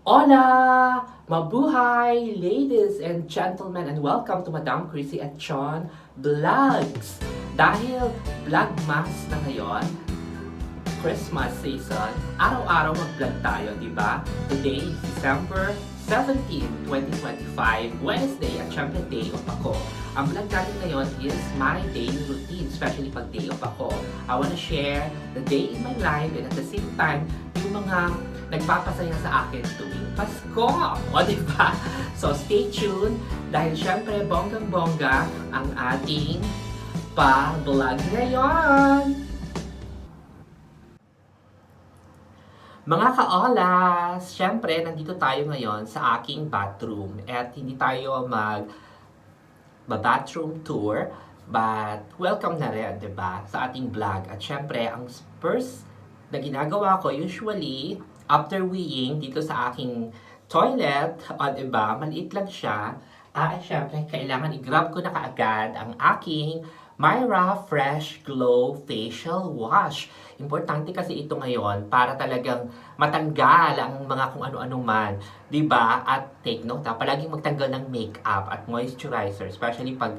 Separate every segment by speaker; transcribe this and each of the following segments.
Speaker 1: Hola! Mabuhay, ladies and gentlemen, and welcome to Madam Chrissy at John Vlogs. Dahil Vlogmas na ngayon, Christmas season, araw-araw mag-vlog tayo, di ba? Today is December 17, 2025, Wednesday, at syempre day off ako. Ang vlog natin ngayon is my daily routine, especially pag day off ako. I wanna share the day in my life and at the same time, yung mga nagpapasaya sa akin tuwing Pasko. O, di ba? So, stay tuned dahil syempre, bonggang-bongga ang ating pa-vlog ngayon. Mga kaolas, syempre nandito tayo ngayon sa aking bathroom at hindi tayo bathroom tour but welcome na rin, 'di ba, sa ating vlog. At syempre, ang first na ginagawa ko usually after weeing dito sa aking toilet, o 'di ba, maliit lang siya. Syempre, kailangan i-grab ko na kaagad ang aking Myra Fresh Glow Facial Wash. Importante kasi ito ngayon para talagang matanggal ang mga kung ano-ano man, 'di ba? At take note, palaging magtanggal ng makeup at moisturizer, especially pag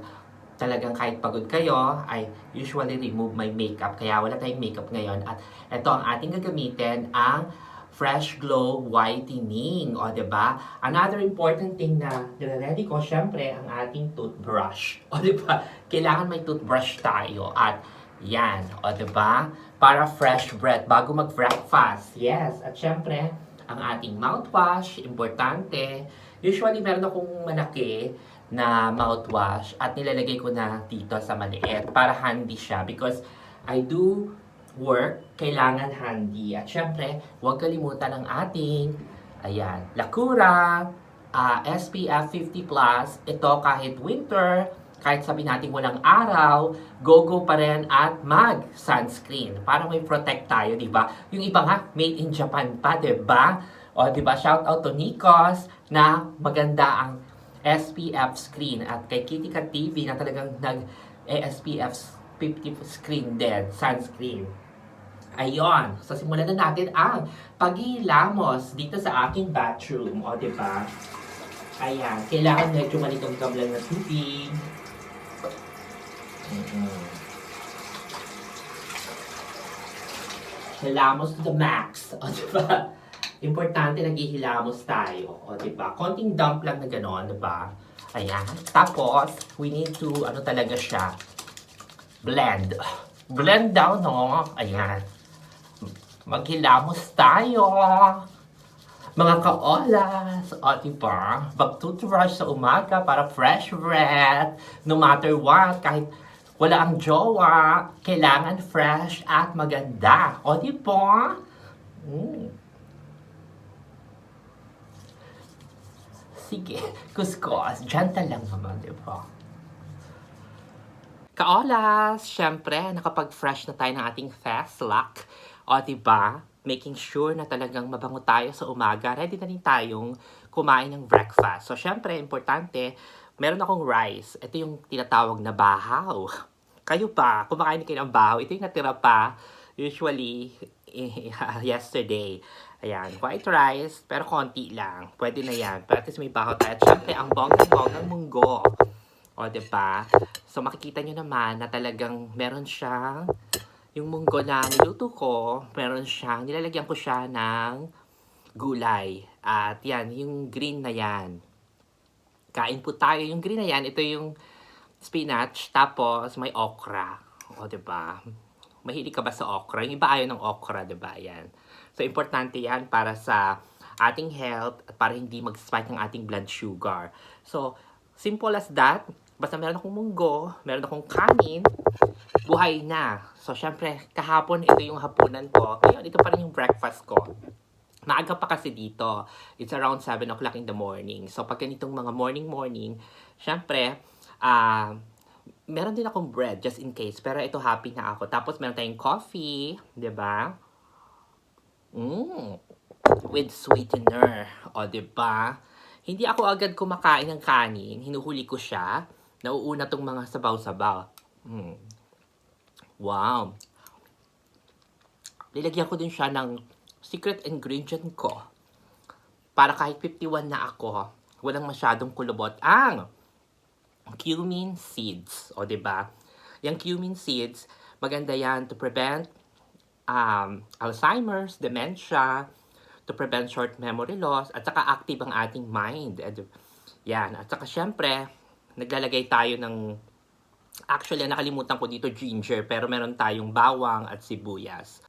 Speaker 1: talagang kahit pagod kayo, I usually remove my makeup. Kaya wala tayong makeup ngayon. At ito ang ating gagamitin, ang Fresh Glow Whitening. O, diba? Another important thing na nire-ready ko, syempre, ang ating toothbrush. O, diba? Kailangan may toothbrush tayo. At yan. O, diba? Para fresh breath bago mag-breakfast. Yes. At syempre, ang ating mouthwash, importante. Usually, meron akong malaki na mouthwash at nilalagay ko na dito sa maliit para handy siya because I do work, kailangan handy. At syempre, huwag kalimutan ang ating, ayan, Lakura, SPF 50+. Ito kahit winter, kahit sabi natin walang araw, go-go pa rin at mag-sunscreen para may protect tayo, di ba? Yung iba nga, made in Japan pa, di ba? O, di ba? Shout out to Nikos na maganda ang SPF screen at kay Kitty Cat TV na talagang nag-SPF 50 screen din, sunscreen. Ayon, so simulan na natin ang paghihilamos dito sa aking bathroom. O, diba? Ayan, kailangan medyo maligamgam lang na tubig. Hilamos to the max. O, diba? Importante naghihilamos tayo. O, diba? Konting dump lang na gano'n, diba? Ayan. Tapos, we need to, ano talaga siya, blend. Blend down, no? Ayan. Maghilamos tayo. Mga kaolas, o diba? Mag-toothbrush sa umaga para fresh breath. No matter what, kahit wala ang jowa, kailangan fresh at maganda. O diba? Sige, kuskus. Gentle lang naman, diba? Kaolas, syempre, nakapag-fresh na tayo ng ating face lock. O, diba? Making sure na talagang mabango tayo sa umaga. Ready na rin tayong kumain ng breakfast. So, syempre, importante, meron akong rice. Ito yung tinatawag na bahaw. Kayo pa, kumakain kayo ng bahaw. Ito yung natira pa, usually, yesterday. Ayan, white rice, pero konti lang. Pwede na yan. Pero at least may bahaw tayo. At syempre, ang bonggang-bonggang munggo. O, diba? So, makikita nyo naman na talagang meron siyang, yung munggo na niluto ko, meron siyang, nilalagyan ko siya ng gulay. At yan, yung green na yan. Kain po tayo. Yung green na yan, ito yung spinach, tapos may okra. O, diba? Mahilig ka ba sa okra? Yung iba ayaw ng okra, diba? Yan. So, importante yan para sa ating health at para hindi mag-spike ang ating blood sugar. So, simple as that. Basta meron akong munggo, meron akong kanin, buhay na. So, syempre, kahapon, ito yung hapunan ko. Ngayon, ito pa rin yung breakfast ko. Maaga pa kasi dito. It's around 7 o'clock in the morning. So, pag ganitong mga morning, syempre, meron din akong bread, just in case. Pero ito, happy na ako. Tapos, meron tayong coffee, di ba? With sweetener. O, di ba? Hindi ako agad kumakain ng kanin. Hinuhuli ko siya. Nauuna tong mga sabaw-sabaw. Wow. Nilagyan ko din siya ng secret ingredient ko. para kahit 51 na ako, walang masyadong kulubot ang cumin seeds. O, diba? Yung cumin seeds, maganda yan to prevent Alzheimer's, dementia, to prevent short memory loss, at saka active ang ating mind. Yan. At saka syempre, naglalagay tayo ng, actually, nakalimutan ko dito ginger, pero meron tayong bawang at sibuyas.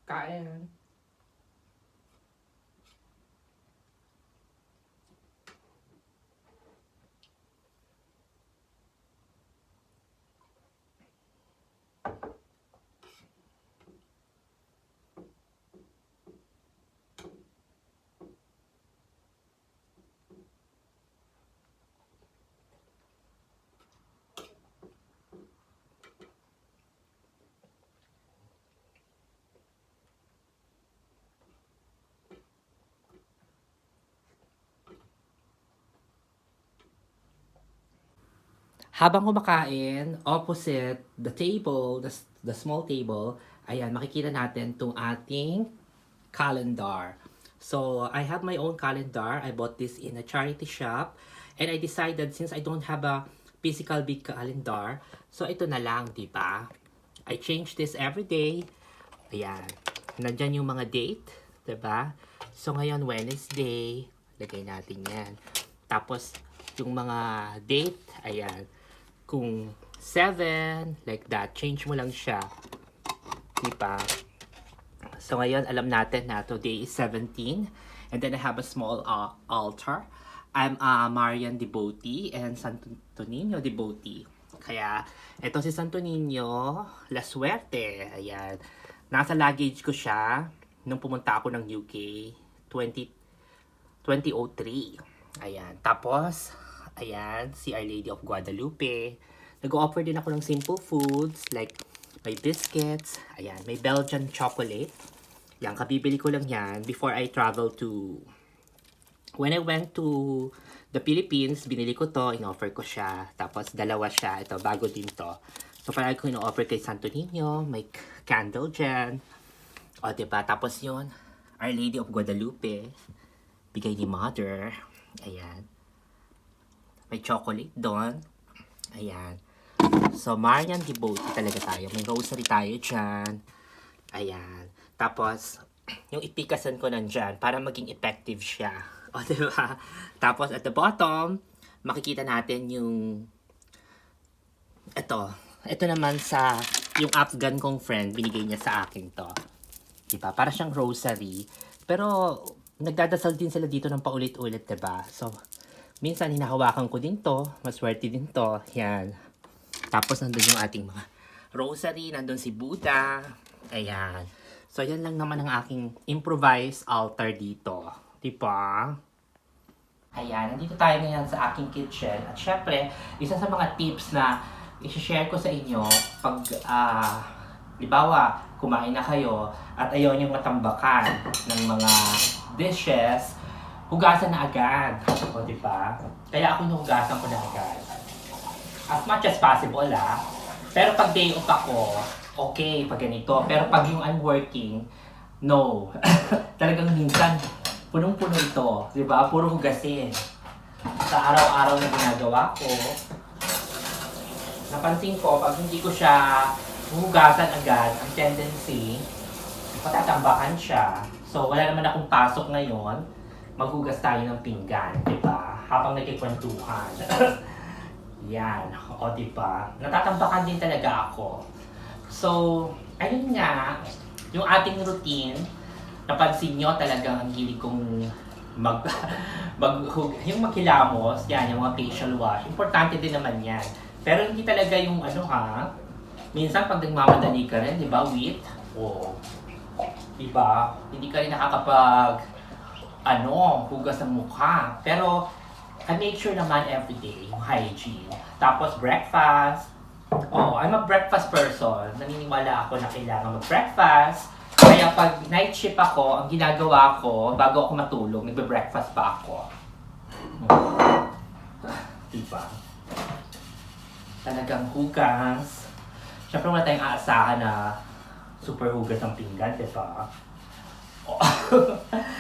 Speaker 1: Kain. Habang kumakain, opposite the table, the small table, ayan, makikita natin itong ating calendar. So, I have my own calendar. I bought this in a charity shop. And I decided, since I don't have a physical big calendar, so ito na lang, di ba? I change this every day. Ayan. Nandyan yung mga date, di ba? So, ngayon, Wednesday. Lagay natin yan. Tapos, yung mga date, ayan. Kung 7, like that, change mo lang siya. Diba? So, ngayon, alam natin na today is 17. And then, I have a small altar. I'm a Marian devotee and Santo Niño devotee. Kaya, eto si Santo Niño, La Suerte. Ayan. Nasa luggage ko siya nung pumunta ako ng UK 2003. Ayan. Tapos, ayan, si Our Lady of Guadalupe. Nag-offer din ako ng simple foods like may biscuits. Ayan, may Belgian chocolate. Yan, kabibili ko lang yan before I travel to... When I went to the Philippines, binili ko to, in-offer ko siya. Tapos dalawa siya. Ito, bago din to. So, parang ko in-offer kay Santo Niño. May candle dyan. O, diba? Tapos yun, Our Lady of Guadalupe. Bigay ni Mother. Ayan. May chocolate doon. Ayan. So, Marian devotee talaga tayo. May rosary tayo dyan. Ayan. Tapos, yung ipikasan ko nandyan para maging effective siya. O, diba? Tapos, at the bottom, makikita natin yung ito. Ito naman sa yung Afghan kong friend, binigay niya sa akin to. Diba? Para siyang rosary. Pero, nagdadasal din sila dito ng paulit-ulit, diba? So, minsan, hinahawakan ko din to. Maswerte din to. Yan. Tapos, nandun yung ating mga rosary. Nandun si Buddha. Ayan. So, yan lang naman ang aking improvised altar dito. Diba? Ayan. Nandito tayo ngayon sa aking kitchen. At syempre, isa sa mga tips na i-share ko sa inyo pag, libawa, kumain na kayo at ayaw niyong matambakan ng mga dishes, hugasan na agad. O, diba? Kaya ako hinugasan ko na agad. As much as possible, Pero pag day off ako, okay, pag ganito. Pero pag yung I'm working, no. Talagang minsan, punong-puno ito. Diba? Puro hugasin. Sa araw-araw na ginagawa ko, napansin ko, pag hindi ko siya hugasan agad, ang tendency, patatambakan siya. So, wala naman akong pasok ngayon. Maghugas tayo ng pinggan, di ba? Habang nagkikwentuhan. Yan. O, di ba? Natatambakan din talaga ako. So, ayun nga, yung ating routine, napansin nyo talagang ang hilig kong yung makilamos, yan, yung mga facial wash. Importante din naman yan. Pero hindi talaga yung minsan pag nagmamadali ka rin, di ba, di ba, hindi ka rin nakakapag, hugas ng mukha. Pero, I make sure naman everyday, yung hygiene. Tapos, breakfast. I'm a breakfast person. Naniniwala ako na kailangan mag-breakfast. I Kaya pag night shift ako, ang ginagawa ko, bago ako matulog, nagbe-breakfast pa ako. Diba? Talagang hugas. Siyempre wala tayong aasahan na super hugas ang pinggan, diba? Oh.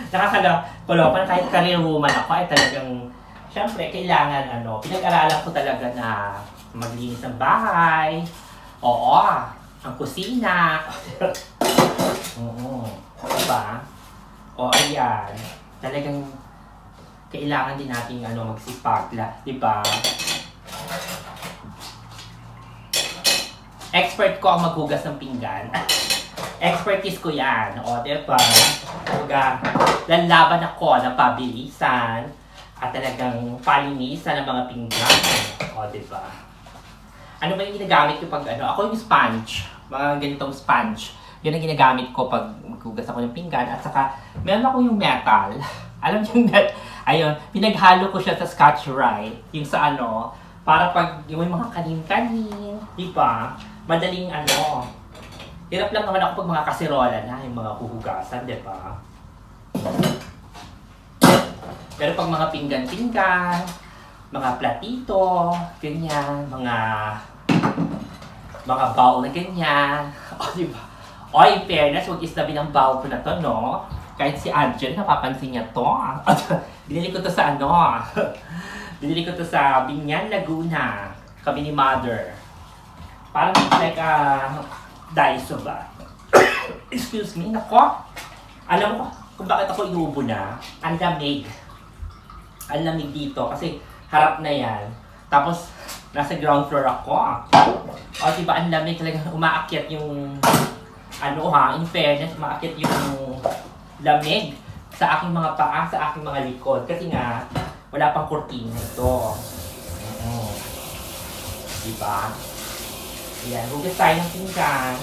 Speaker 1: Nakakaloka na kahit career woman ako ay talagang, siyempre kailangan pinag-aralan ko talaga na maglinis ng bahay. Oo, ang kusina. Oo, diba? O ayan, talagang kailangan din natin magsipag, diba? Expert ko ang maghugas ng pinggan. Expertise ko yan. O, diba? Lalaban ako ng pabilisan at talagang palinisan ng mga pinggan. O, diba? Ano ba yung ginagamit ko pag Ako yung sponge. Mga ganitong sponge. Yun ang ginagamit ko pag maghugas ako ng pinggan. At saka, meron ako yung metal. Alam niyo yung metal? Ayun, pinaghalo ko siya sa Scotch-Brite. Yung sa para pag yung mga kanin-kanin. Diba? Madaling hirap lang naman ako pag mga kaserola na, yung mga huhugasan, di ba? Pero pag mga pinggan-pinggan, mga platito, ganyan, mga bowl na ganyan, di ba? O, in fairness, huwag islabi ng bowl ko na to, no? Kahit si Angel, napapansin niya to. Binili ko to sa binili ko to sa Binyan, Laguna. Kami ni Mother. Parang like Daiso ba? Excuse me, nako. Alam mo kung bakit ako inuubo na? Ang lamig. Ang lamig dito kasi harap na yan. Tapos, nasa ground floor ako. O diba, ang lamig talaga umaakyat yung in fairness, umaakyat yung lamig sa aking mga paa, sa aking mga likod. Kasi nga, wala pang kurtina ito. Diba? Ayan, hugas tayo ng pinggan.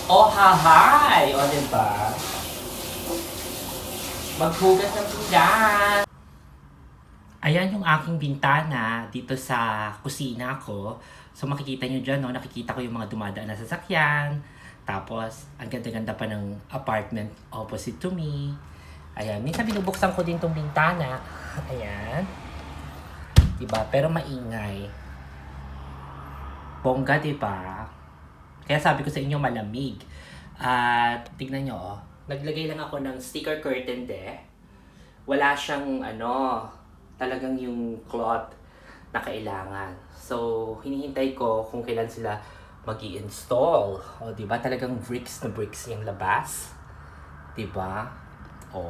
Speaker 1: Oh, hi! O, diba? Maghugas ng pinggan. Ayan yung aking bintana dito sa kusina ko. So makikita nyo dyan, nakikita ko yung mga dumadaan na sasakyan. Tapos, ang ganda-ganda pa ng apartment opposite to me. Ayan, minsan binubuksan ko din tong bintana. Ayan. Diba? Pero maingay. Bongga, diba? Kaya sabi ko sa inyo, malamig. At tignan nyo, naglagay lang ako ng sticker curtain Wala siyang talagang yung cloth na kailangan. So, hinihintay ko kung kailan sila mag-i-install. O, diba? Talagang bricks na bricks yung labas. Diba? O.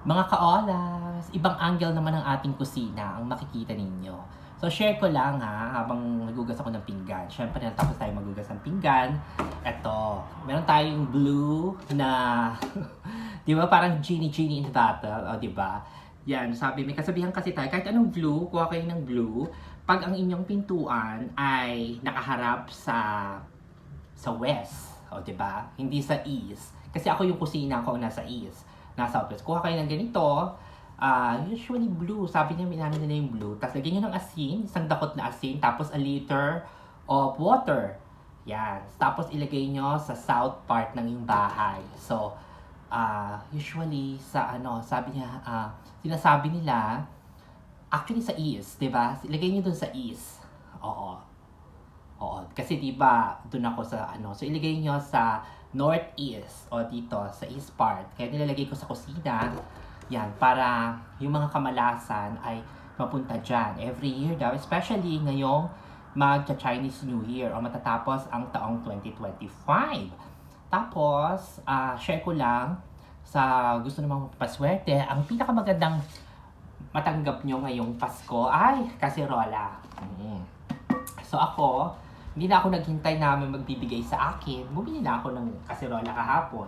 Speaker 1: Mga ka-olas, ibang angle naman ng ating kusina ang makikita ninyo. So, share ko lang habang nagugas ako ng pinggan. Siyempre, natapos tayo magugas ng pinggan. Eto, meron tayong blue na, di ba, parang genie in the bottle, o di ba? Yan, sabi, may kasabihan kasi tayo, kahit anong blue, kuha kayo ng blue, pag ang inyong pintuan ay nakaharap sa west, o di ba? Hindi sa east. Kasi ako yung kusina ko nasa east, nasa southwest. Kuha kayo ng ganito, usually blue. Sabi niya, namin nila yung blue. Tapos lagyan nyo ng asin, isang dakot na asin, tapos a liter of water. Yan. Tapos ilagay nyo sa south part ng yung bahay. So, usually sa sabi niya, sinasabi nila, actually sa east, diba? Ilagay nyo dun sa east. Oo. Oo. Kasi diba, dun ako sa so ilagay nyo sa northeast o dito sa east part. Kaya nilalagay ko sa kusina. Yan, para yung mga kamalasan ay mapunta dyan. Every year daw, especially ngayong magcha-Chinese New Year o matatapos ang taong 2025. Tapos, share ko lang sa gusto namang paswerte, ang pinakamagandang matanggap nyo ngayong Pasko ay kaserola. So ako, hindi na ako naghintay na may magbibigay sa akin. Bumili na ako ng kaserola kahapon.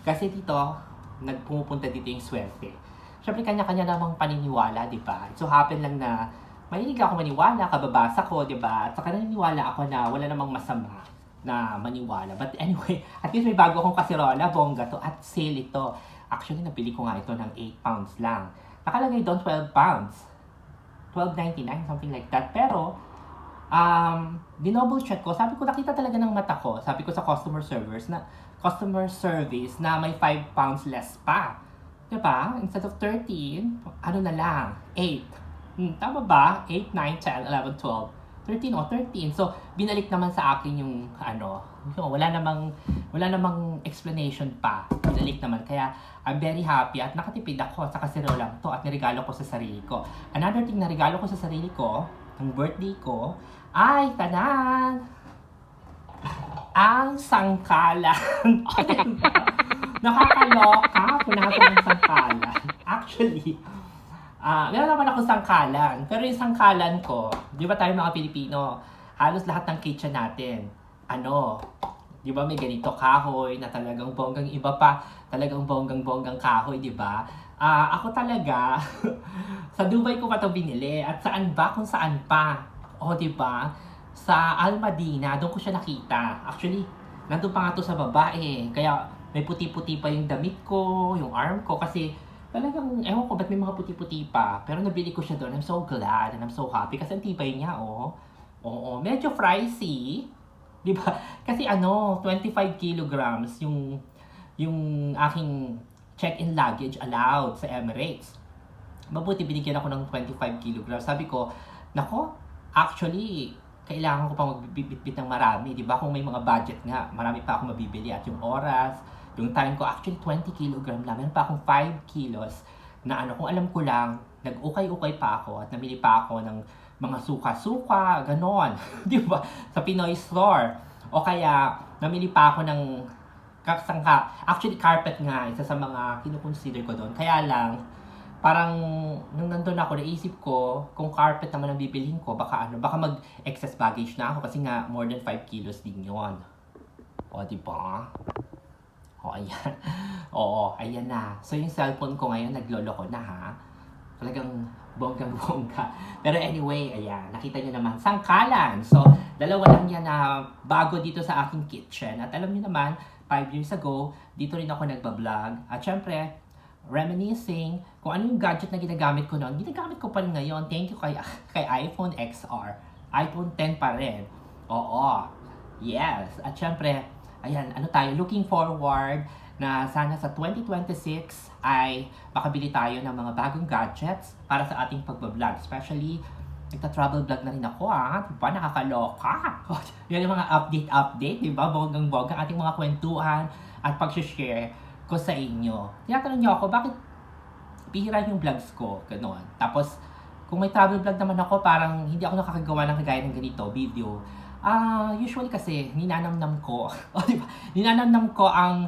Speaker 1: Kasi dito, nagpumupunta dito yung swerte. syempre kanya-kanya namang paniniwala, di ba? It so happen lang na mahilig ako maniwala, kababasa ko, di ba? At saka naniniwala ako na wala namang masama na maniwala. But anyway, at least may bago akong kasirola, bongga to, at sale ito. Actually, nabili ko nga ito ng 8 pounds lang. Nakalagay doon 12 pounds. 12.99, something like that. Pero, dinoble check ko, sabi ko, nakita talaga ng mata ko. Sabi ko sa customer service na may 5 pounds less pa. Diba? Instead of 13, ano na lang, 8. Tama ba? 8, 9, 10, 11, 12. 13 o 13. So, binalik naman sa akin yung wala namang explanation pa. Binalik naman. Kaya, I'm very happy at nakatipid ako sa kasiro lang to at niregalo ko sa sarili ko. Another thing na regalo ko sa sarili ko, ng birthday ko, ay, tanan! Ang sangkalan. Nakakaloka. Punasan ng sangkalan. Actually, meron naman ako sangkalan. Pero yung sangkalan ko, di ba tayo mga Pilipino, halos lahat ng kitchen natin, di ba may ganito kahoy na talagang bonggang iba pa, talagang bonggang kahoy, di ba? Ako talaga, sa Dubai ko pa ito binili. At saan ba? Kung saan pa. O, di ba? Sa Al Madina, doon ko siya nakita. Actually, nandun pa nga to sa baba eh. Kaya may puti-puti pa yung damit ko, yung arm ko. Kasi talagang, ewan ko ba't may mga puti-puti pa. Pero nabili ko siya doon. I'm so glad and I'm so happy. Kasi ang tibay niya, oh. Oo, medyo pricey. Di ba? Kasi 25 kilograms yung aking check-in luggage allowed sa Emirates. Mabuti binigyan ako ng 25 kilograms. Sabi ko, nako, actually, kailangan ko pang magbibitbit ng marami. Di ba? Kung may mga budget nga, marami pa ako mabibili. At yung oras, yung time ko, actually 20 kilogram lang. Meron pa akong 5 kilos na kung alam ko lang, nag-ukay-ukay pa ako at namili pa ako ng mga suka-suka, ganon. Di ba? Sa Pinoy store. O kaya, namili pa ako ng actually carpet nga, isa sa mga kinukonsider ko doon. Kaya lang, parang nung nandun ako, naisip ko, kung carpet naman ang bibilhin ko, baka mag-excess baggage na ako kasi nga more than 5 kilos din yon. O, di ba? O, ayan. Oo, ayan na. So, yung cellphone ko ngayon, nagloloko na ha. Talagang bonggang-bongga. Pero anyway, ayan, nakita nyo naman, sangkalan. So, dalawa lang yan na bago dito sa aking kitchen. At alam nyo naman, 5 years ago, dito rin ako nagbablog. At syempre, reminiscing kung ano yung gadget na ginagamit ko noon. Ginagamit ko pa rin ngayon. Thank you kay iPhone XR. iPhone 10 pa rin. Oo. Yes. At syempre, ayan, looking forward na sana sa 2026 ay makabili tayo ng mga bagong gadgets para sa ating pagbablog. Especially, nagta-travel vlog na rin ako diba? Nakakaloka. Yan yung mga update, diba? Bonggang-bonggang ating mga kwentuhan at pag-share ko sa inyo. Tinatanong niyo ako, bakit bihira yung vlogs ko? Ganon. Tapos, kung may travel vlog naman ako, parang hindi ako nakakagawa ng kagaya ng ganito, video. Usually kasi, ninanamnam ko. Diba? Ninanamnam ko ang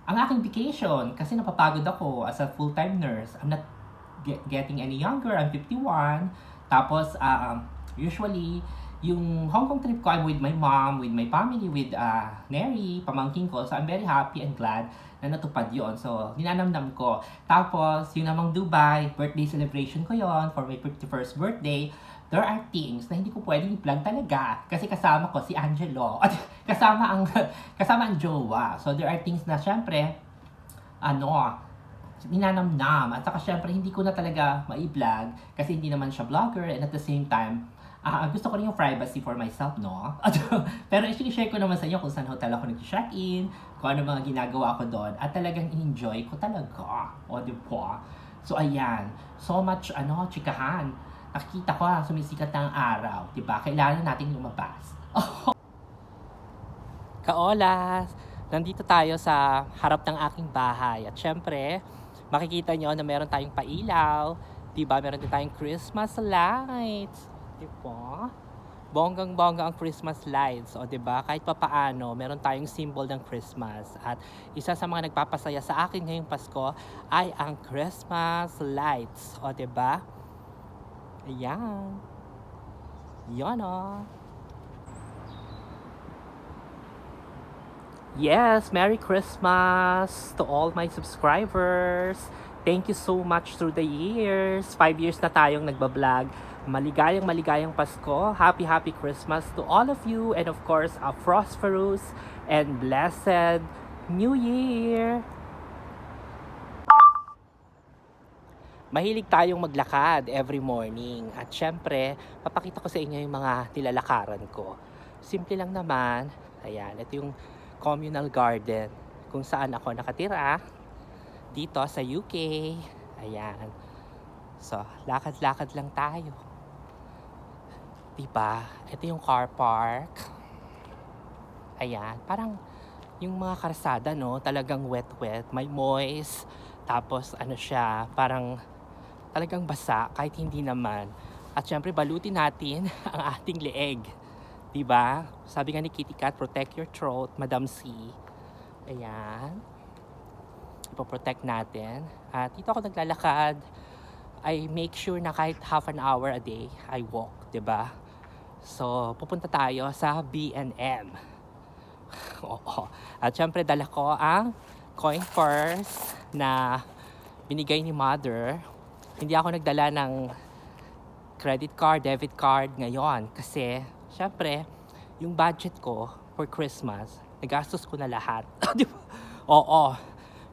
Speaker 1: aking vacation kasi napapagod ako as a full-time nurse. I'm not getting any younger. I'm 51. Tapos, usually, yung Hong Kong trip ko, I'm with my mom, with my family, with Neri, pamangkin ko. So, I'm very happy and glad na natupad yon. So, ninanamnam ko. Tapos, yung namang Dubai, birthday celebration ko yon for my 51st birthday. There are things na hindi ko pwedeng i-vlog talaga. Kasi kasama ko si Angelo. At kasama ang jowa. So, there are things na, syempre, ninanamnam. At saka syempre, hindi ko na talaga ma-vlog kasi hindi naman siya vlogger and at the same time, gusto ko rin yung privacy for myself, no? Pero actually, share ko naman sa inyo kung saan hotel ako nag-check-in, kung ano mga ginagawa ko doon, at talagang enjoy ko talaga. O, di ba? So, ayan. So much, chikahan. Nakikita ko, sumisikat ng araw. Di ba? Kailangan natin lumabas. Kaolas! Nandito tayo sa harap ng aking bahay. At syempre, makikita nyo na meron tayong pailaw. Diba? Meron din tayong Christmas lights. Diba? Bonggang-bongga ang Christmas lights. O diba? Kahit papaano, meron tayong symbol ng Christmas. At isa sa mga nagpapasaya sa akin ngayong Pasko ay ang Christmas lights. O diba? Ayan. Yan o. Yes, Merry Christmas to all my subscribers. thank you so much through the years. 5 years na tayong nagbablog. Maligayang Pasko. Happy Christmas to all of you. And of course, a prosperous and blessed New Year! Mahilig tayong maglakad every morning. At syempre, papakita ko sa inyo yung mga nilalakaran ko. Simple lang naman. Ayan, ito yung communal garden kung saan ako nakatira. Dito sa UK. Ayan. So, lakad-lakad lang tayo. Diba? Ito yung car park. Ayan. Parang yung mga karsada, no? Talagang wet-wet. May moist. Tapos, ano siya, parang talagang basa, kahit hindi naman. At syempre, balutin natin ang ating leeg. Diba? Sabi nga ni Kitty Cat, protect your throat, Madam C. Ayan. Ipoprotect natin. At dito ako naglalakad. I make sure na kahit half an hour a day, I walk. Diba? So, pupunta tayo sa B&M. Oo. At syempre, dala ko ang coin purse na binigay ni Mother. Hindi ako nagdala ng credit card, debit card ngayon kasi syempre yung budget ko for Christmas, nagastos ko na lahat. Diba? Oo.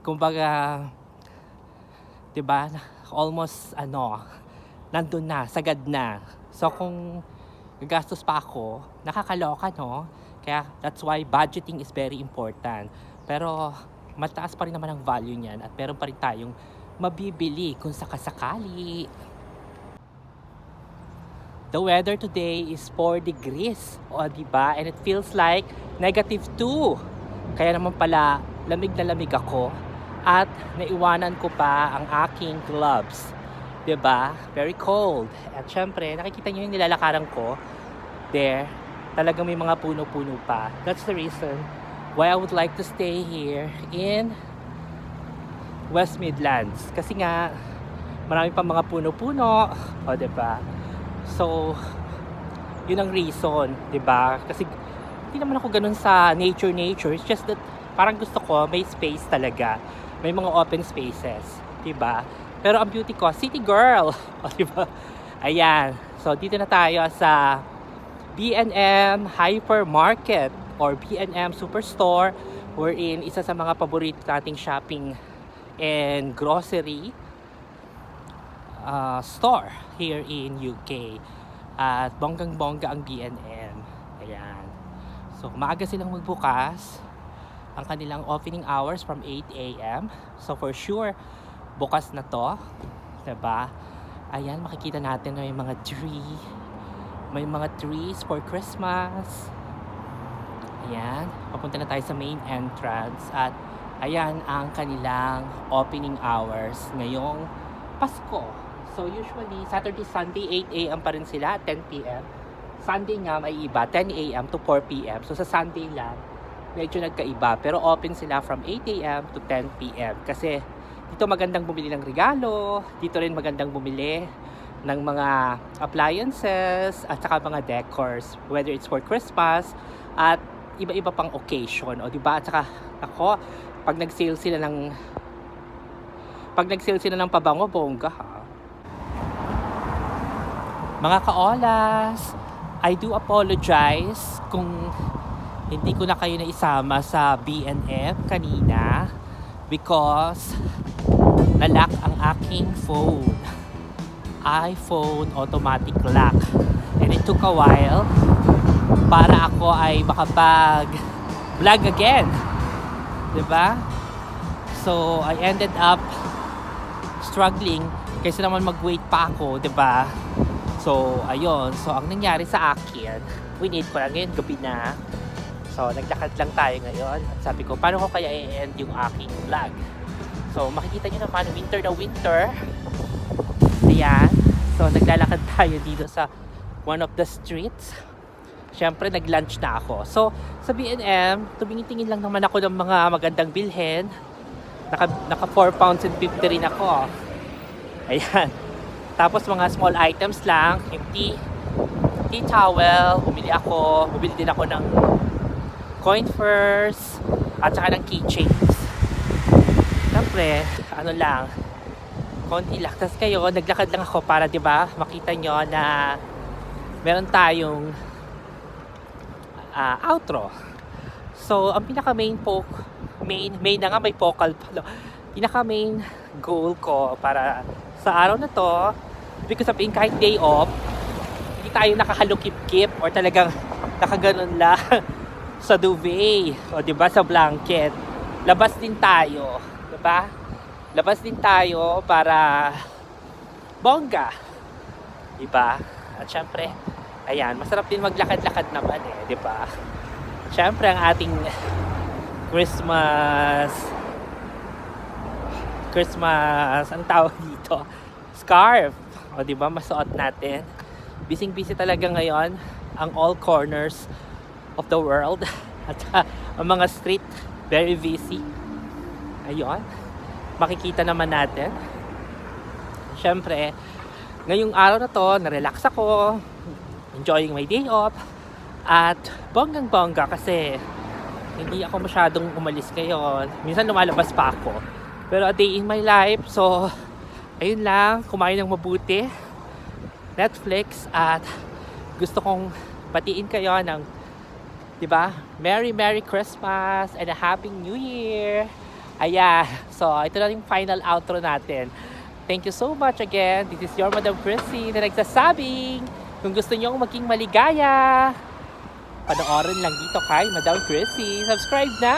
Speaker 1: Kumbaga, diba, almost nandun na, sagad na. So kung gagastos pa ako, nakakaloka, no? Kaya that's why budgeting is very important. Pero mataas pa rin naman ang value niyan at meron pa rin tayong mabibili kung sakasakali. The weather today is 4 degrees. O, diba? And it feels like -2. Kaya naman pala, lamig na lamig ako. At naiwanan ko pa ang aking gloves. Diba? Very cold. At syempre, nakikita nyo yung nilalakaran ko. There, talagang may mga puno-puno pa. That's the reason why I would like to stay here in West Midlands. Kasi nga, marami pa mga puno-puno. O, diba? So, yun ang reason. Diba? Kasi, hindi naman ako ganun sa nature. It's just that, parang gusto ko, may space talaga. May mga open spaces. Diba? Pero ang beauty ko, city girl. O, diba? Ayan. So, dito na tayo sa B&M Hypermarket or B&M Superstore, wherein isa sa mga paborito nating shopping and grocery store here in UK. At bonggang-bongga ang B&M. Ayan. So, maaga silang magbukas. Ang kanilang opening hours from 8 a.m. So, for sure, bukas na to. Diba? Ayan, makikita natin na may mga tree. May mga trees for Christmas. Ayan. Papunta na tayo sa main entrance. At ayan ang kanilang opening hours ngayong Pasko. So usually Saturday, Sunday 8 a.m. pa rin sila, 10 p.m. Sunday nga may iba, 10 a.m. to 4 p.m. So sa Sunday lang, medyo nagkaiba. Pero open sila from 8 a.m. to 10 p.m. Kasi dito magandang bumili ng regalo, dito rin magandang bumili ng mga appliances at saka mga decors, whether it's for Christmas at iba-iba pang occasion. O diba? At saka ako, pag nag-sale sila ng pabango, bongga ha. Mga kaolas, I do apologize kung hindi ko na kayo naisama sa B&M kanina because nalock ang aking phone. iPhone automatic lock. And it took a while para ako ay makapag-vlog again. Diba? So, I ended up struggling kaysa naman mag-wait pa ako, diba? So, ayun. So, ang nangyari sa akin, winid ko lang ngayon, gabi na. So, naglakad lang tayo ngayon. At sabi ko, paano ko kaya i-end yung aking vlog? So, makikita nyo naman, winter na winter. Ayan. So, naglalakad tayo dito sa one of the streets. Siyempre, nag-lunch na ako. So, sa B&M, tumingin-tingin lang naman ako ng mga magandang bilhin. Naka 4 pounds and 50 rin ako. Ayan. Tapos, mga small items lang. Yung tea towel. Bumili din ako ng coin purse. At saka ng keychains. Siyempre, konti lang. Tapos kayo, naglakad lang ako para, di ba, makita nyo na meron tayong outro. So, ang pinaka main na nga, may focal pala. Pinaka main goal ko para sa araw na to, because sabihin kahit day off, hindi tayo nakahalukip-kip or talagang nakaganon lang sa duvet o di ba sa blanket. Labas din tayo, di ba? Labas din tayo para bongga, di ba? At syempre, ayan, masarap din maglakad-lakad naman di ba? Syempre ang ating Christmas, ang tawag dito, scarf. O di ba, masuot natin. Busy talaga ngayon ang all corners of the world at ang mga street very busy. Ayun, makikita naman natin. Syempre, ngayong araw na to, na-relax ako, enjoying my day off, at bonggang-bongga kasi hindi ako masyadong umalis ngayon. Minsan lumalabas pa ako. Pero a day in my life, so ayun lang, kumain ng mabuti, Netflix, at gusto kong batiin kayo ng, di ba, Merry Christmas and a Happy New Year. Ayan, so ito na yung final outro natin. Thank you so much again. This is your Madam Chrissy na nagsasabing, kung gusto nyong maging maligaya, panoorin lang dito kay Madam Chrissy. Subscribe na!